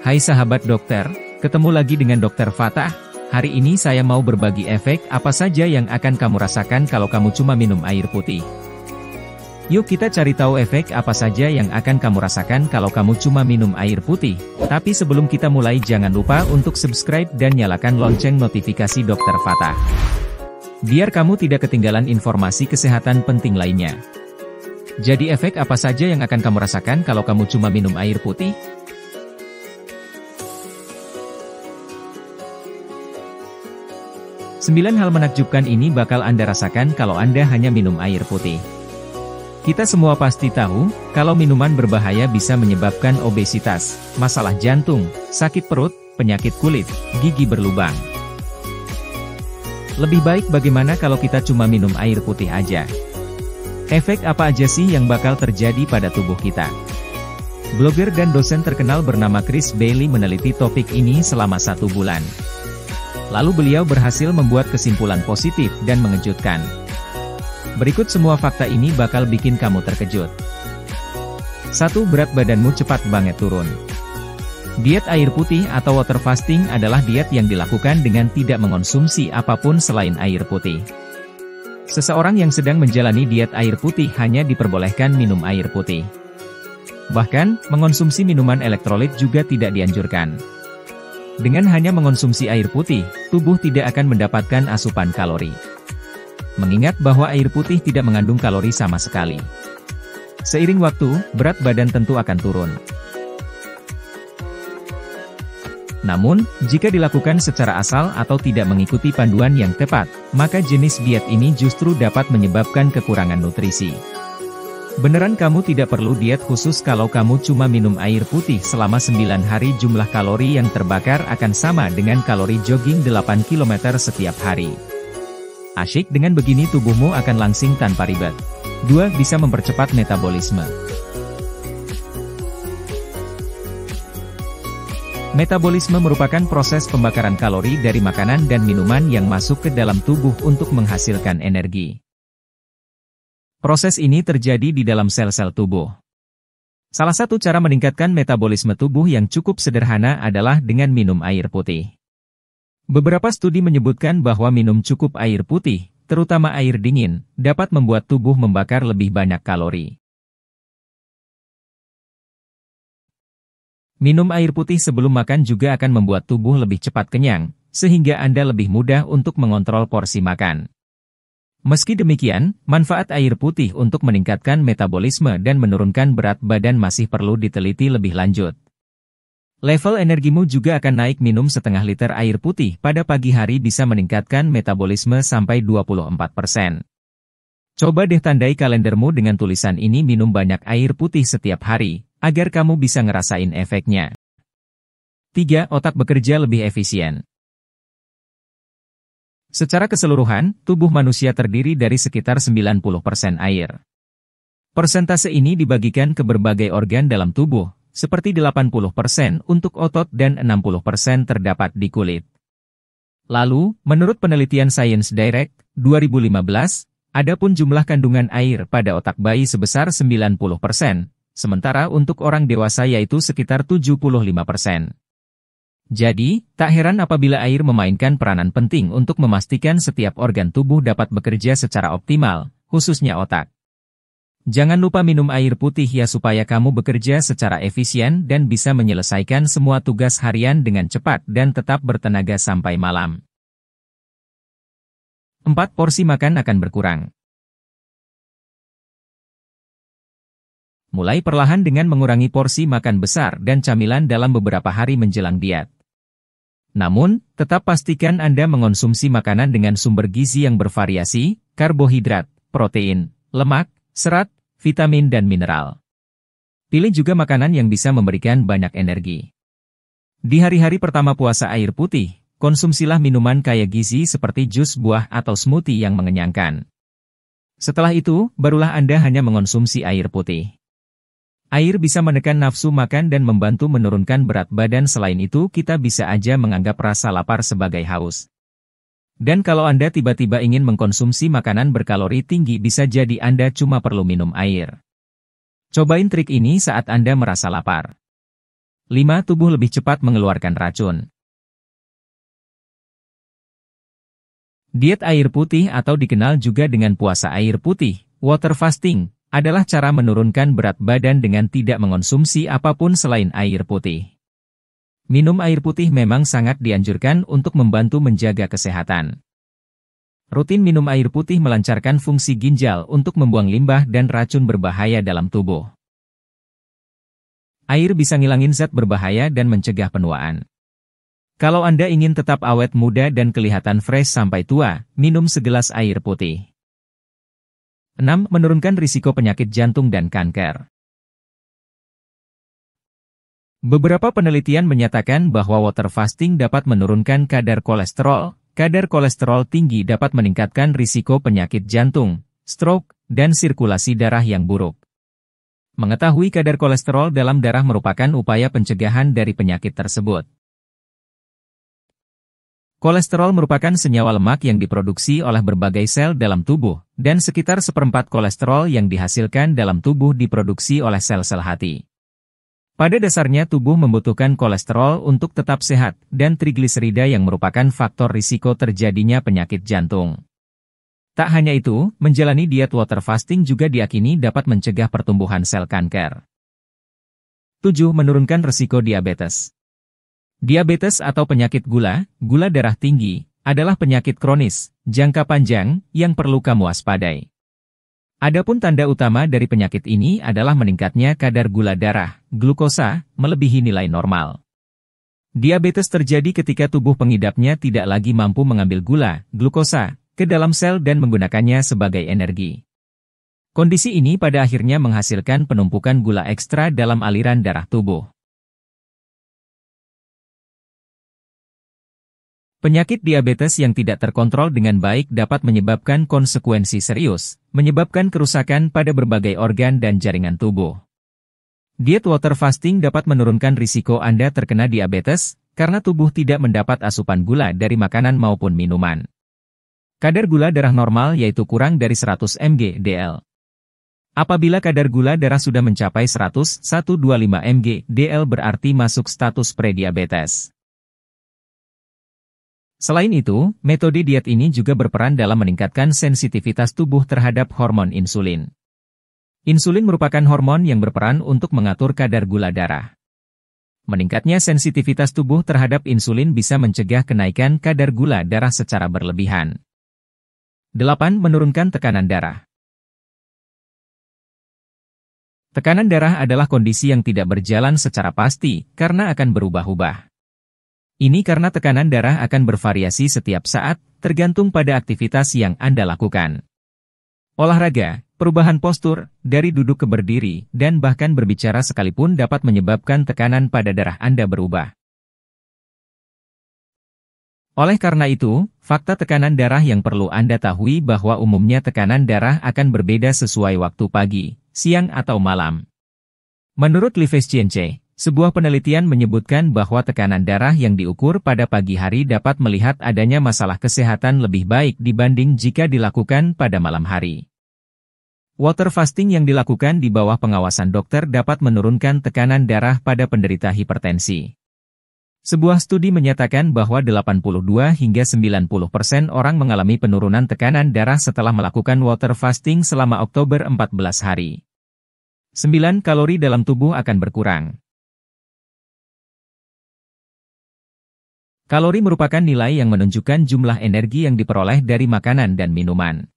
Hai sahabat dokter, ketemu lagi dengan Dokter Fatah. Hari ini saya mau berbagi efek apa saja yang akan kamu rasakan kalau kamu cuma minum air putih. Yuk kita cari tahu efek apa saja yang akan kamu rasakan kalau kamu cuma minum air putih. Tapi sebelum kita mulai jangan lupa untuk subscribe dan nyalakan lonceng notifikasi Dokter Fatah. Biar kamu tidak ketinggalan informasi kesehatan penting lainnya. Jadi efek apa saja yang akan kamu rasakan kalau kamu cuma minum air putih? 9 hal menakjubkan ini bakal Anda rasakan kalau Anda hanya minum air putih. Kita semua pasti tahu, kalau minuman berbahaya bisa menyebabkan obesitas, masalah jantung, sakit perut, penyakit kulit, gigi berlubang. Lebih baik bagaimana kalau kita cuma minum air putih aja? Efek apa aja sih yang bakal terjadi pada tubuh kita? Blogger dan dosen terkenal bernama Chris Bailey meneliti topik ini selama 1 bulan. Lalu beliau berhasil membuat kesimpulan positif dan mengejutkan. Berikut semua fakta ini bakal bikin kamu terkejut. 1. Berat badanmu cepat banget turun. Diet air putih atau water fasting adalah diet yang dilakukan dengan tidak mengonsumsi apapun selain air putih. Seseorang yang sedang menjalani diet air putih hanya diperbolehkan minum air putih. Bahkan, mengonsumsi minuman elektrolit juga tidak dianjurkan. Dengan hanya mengonsumsi air putih, tubuh tidak akan mendapatkan asupan kalori. Mengingat bahwa air putih tidak mengandung kalori sama sekali. Seiring waktu, berat badan tentu akan turun. Namun, jika dilakukan secara asal atau tidak mengikuti panduan yang tepat, maka jenis diet ini justru dapat menyebabkan kekurangan nutrisi. Beneran kamu tidak perlu diet khusus kalau kamu cuma minum air putih selama 9 hari. Jumlah kalori yang terbakar akan sama dengan kalori jogging 8 km setiap hari. Asyik dengan begini tubuhmu akan langsing tanpa ribet. 2. Bisa mempercepat metabolisme. Metabolisme merupakan proses pembakaran kalori dari makanan dan minuman yang masuk ke dalam tubuh untuk menghasilkan energi. Proses ini terjadi di dalam sel-sel tubuh. Salah satu cara meningkatkan metabolisme tubuh yang cukup sederhana adalah dengan minum air putih. Beberapa studi menyebutkan bahwa minum cukup air putih, terutama air dingin, dapat membuat tubuh membakar lebih banyak kalori. Minum air putih sebelum makan juga akan membuat tubuh lebih cepat kenyang, sehingga Anda lebih mudah untuk mengontrol porsi makan. Meski demikian, manfaat air putih untuk meningkatkan metabolisme dan menurunkan berat badan masih perlu diteliti lebih lanjut. Level energimu juga akan naik. Minum setengah liter air putih pada pagi hari bisa meningkatkan metabolisme sampai 24%. Coba deh tandai kalendermu dengan tulisan ini: minum banyak air putih setiap hari, agar kamu bisa ngerasain efeknya. 3. Otak bekerja lebih efisien. Secara keseluruhan, tubuh manusia terdiri dari sekitar 90% air. Persentase ini dibagikan ke berbagai organ dalam tubuh, seperti 80% untuk otot dan 60% terdapat di kulit. Lalu, menurut penelitian Science Direct, 2015, adapun jumlah kandungan air pada otak bayi sebesar 90%, sementara untuk orang dewasa yaitu sekitar 75%. Jadi, tak heran apabila air memainkan peranan penting untuk memastikan setiap organ tubuh dapat bekerja secara optimal, khususnya otak. Jangan lupa minum air putih ya supaya kamu bekerja secara efisien dan bisa menyelesaikan semua tugas harian dengan cepat dan tetap bertenaga sampai malam. 4. Porsi makan akan berkurang. Mulai perlahan dengan mengurangi porsi makan besar dan camilan dalam beberapa hari menjelang diet. Namun, tetap pastikan Anda mengonsumsi makanan dengan sumber gizi yang bervariasi, karbohidrat, protein, lemak, serat, vitamin dan mineral. Pilih juga makanan yang bisa memberikan banyak energi. Di hari-hari pertama puasa air putih, konsumsilah minuman kaya gizi seperti jus buah atau smoothie yang mengenyangkan. Setelah itu, barulah Anda hanya mengonsumsi air putih. Air bisa menekan nafsu makan dan membantu menurunkan berat badan. Selain itu, kita bisa aja menganggap rasa lapar sebagai haus. Dan kalau Anda tiba-tiba ingin mengkonsumsi makanan berkalori tinggi, bisa jadi Anda cuma perlu minum air. Cobain trik ini saat Anda merasa lapar. 5. Tubuh lebih cepat mengeluarkan racun. Diet air putih atau dikenal juga dengan puasa air putih, water fasting, adalah cara menurunkan berat badan dengan tidak mengonsumsi apapun selain air putih. Minum air putih memang sangat dianjurkan untuk membantu menjaga kesehatan. Rutin minum air putih melancarkan fungsi ginjal untuk membuang limbah dan racun berbahaya dalam tubuh. Air bisa ngilangin zat berbahaya dan mencegah penuaan. Kalau Anda ingin tetap awet muda dan kelihatan fresh sampai tua, minum segelas air putih. 6. Menurunkan risiko penyakit jantung dan kanker. Beberapa penelitian menyatakan bahwa water fasting dapat menurunkan kadar kolesterol. Kadar kolesterol tinggi dapat meningkatkan risiko penyakit jantung, stroke, dan sirkulasi darah yang buruk. Mengetahui kadar kolesterol dalam darah merupakan upaya pencegahan dari penyakit tersebut. Kolesterol merupakan senyawa lemak yang diproduksi oleh berbagai sel dalam tubuh, dan sekitar seperempat kolesterol yang dihasilkan dalam tubuh diproduksi oleh sel-sel hati. Pada dasarnya tubuh membutuhkan kolesterol untuk tetap sehat, dan trigliserida yang merupakan faktor risiko terjadinya penyakit jantung. Tak hanya itu, menjalani diet water fasting juga diyakini dapat mencegah pertumbuhan sel kanker. 7. Menurunkan risiko diabetes. Diabetes atau penyakit gula darah tinggi, adalah penyakit kronis, jangka panjang, yang perlu kamu waspadai. Adapun tanda utama dari penyakit ini adalah meningkatnya kadar gula darah, glukosa, melebihi nilai normal. Diabetes terjadi ketika tubuh pengidapnya tidak lagi mampu mengambil gula, glukosa, ke dalam sel dan menggunakannya sebagai energi. Kondisi ini pada akhirnya menghasilkan penumpukan gula ekstra dalam aliran darah tubuh. Penyakit diabetes yang tidak terkontrol dengan baik dapat menyebabkan konsekuensi serius, menyebabkan kerusakan pada berbagai organ dan jaringan tubuh. Diet water fasting dapat menurunkan risiko Anda terkena diabetes, karena tubuh tidak mendapat asupan gula dari makanan maupun minuman. Kadar gula darah normal yaitu kurang dari 100 mg/dl. Apabila kadar gula darah sudah mencapai 125 mg/dl berarti masuk status prediabetes. Selain itu, metode diet ini juga berperan dalam meningkatkan sensitivitas tubuh terhadap hormon insulin. Insulin merupakan hormon yang berperan untuk mengatur kadar gula darah. Meningkatnya sensitivitas tubuh terhadap insulin bisa mencegah kenaikan kadar gula darah secara berlebihan. 8. Menurunkan tekanan darah. Tekanan darah adalah kondisi yang tidak berjalan secara pasti, karena akan berubah-ubah. Ini karena tekanan darah akan bervariasi setiap saat, tergantung pada aktivitas yang Anda lakukan. Olahraga, perubahan postur, dari duduk ke berdiri, dan bahkan berbicara sekalipun dapat menyebabkan tekanan pada darah Anda berubah. Oleh karena itu, fakta tekanan darah yang perlu Anda tahui bahwa umumnya tekanan darah akan berbeda sesuai waktu pagi, siang atau malam. Menurut Levesque, sebuah penelitian menyebutkan bahwa tekanan darah yang diukur pada pagi hari dapat melihat adanya masalah kesehatan lebih baik dibanding jika dilakukan pada malam hari. Water fasting yang dilakukan di bawah pengawasan dokter dapat menurunkan tekanan darah pada penderita hipertensi. Sebuah studi menyatakan bahwa 82 hingga 90% orang mengalami penurunan tekanan darah setelah melakukan water fasting selama Oktober 14 hari. 9. Kalori dalam tubuh akan berkurang. Kalori merupakan nilai yang menunjukkan jumlah energi yang diperoleh dari makanan dan minuman.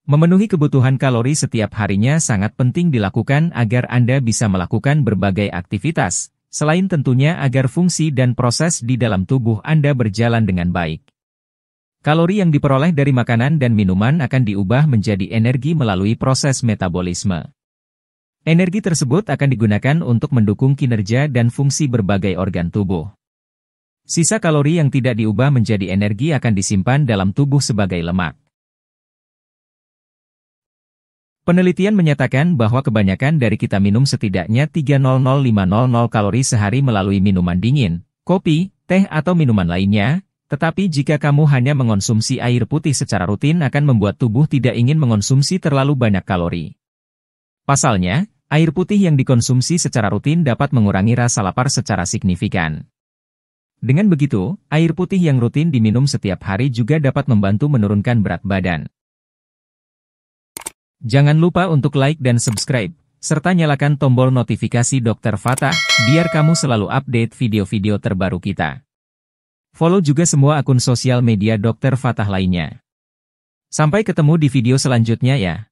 Memenuhi kebutuhan kalori setiap harinya sangat penting dilakukan agar Anda bisa melakukan berbagai aktivitas, selain tentunya agar fungsi dan proses di dalam tubuh Anda berjalan dengan baik. Kalori yang diperoleh dari makanan dan minuman akan diubah menjadi energi melalui proses metabolisme. Energi tersebut akan digunakan untuk mendukung kinerja dan fungsi berbagai organ tubuh. Sisa kalori yang tidak diubah menjadi energi akan disimpan dalam tubuh sebagai lemak. Penelitian menyatakan bahwa kebanyakan dari kita minum setidaknya 300-500 kalori sehari melalui minuman dingin, kopi, teh atau minuman lainnya, tetapi jika kamu hanya mengonsumsi air putih secara rutin akan membuat tubuh tidak ingin mengonsumsi terlalu banyak kalori. Pasalnya, Air putih yang dikonsumsi secara rutin dapat mengurangi rasa lapar secara signifikan. Dengan begitu, air putih yang rutin diminum setiap hari juga dapat membantu menurunkan berat badan. Jangan lupa untuk like dan subscribe, serta nyalakan tombol notifikasi Dr. Fatah, biar kamu selalu update video-video terbaru kita. Follow juga semua akun sosial media Dr. Fatah lainnya. Sampai ketemu di video selanjutnya ya.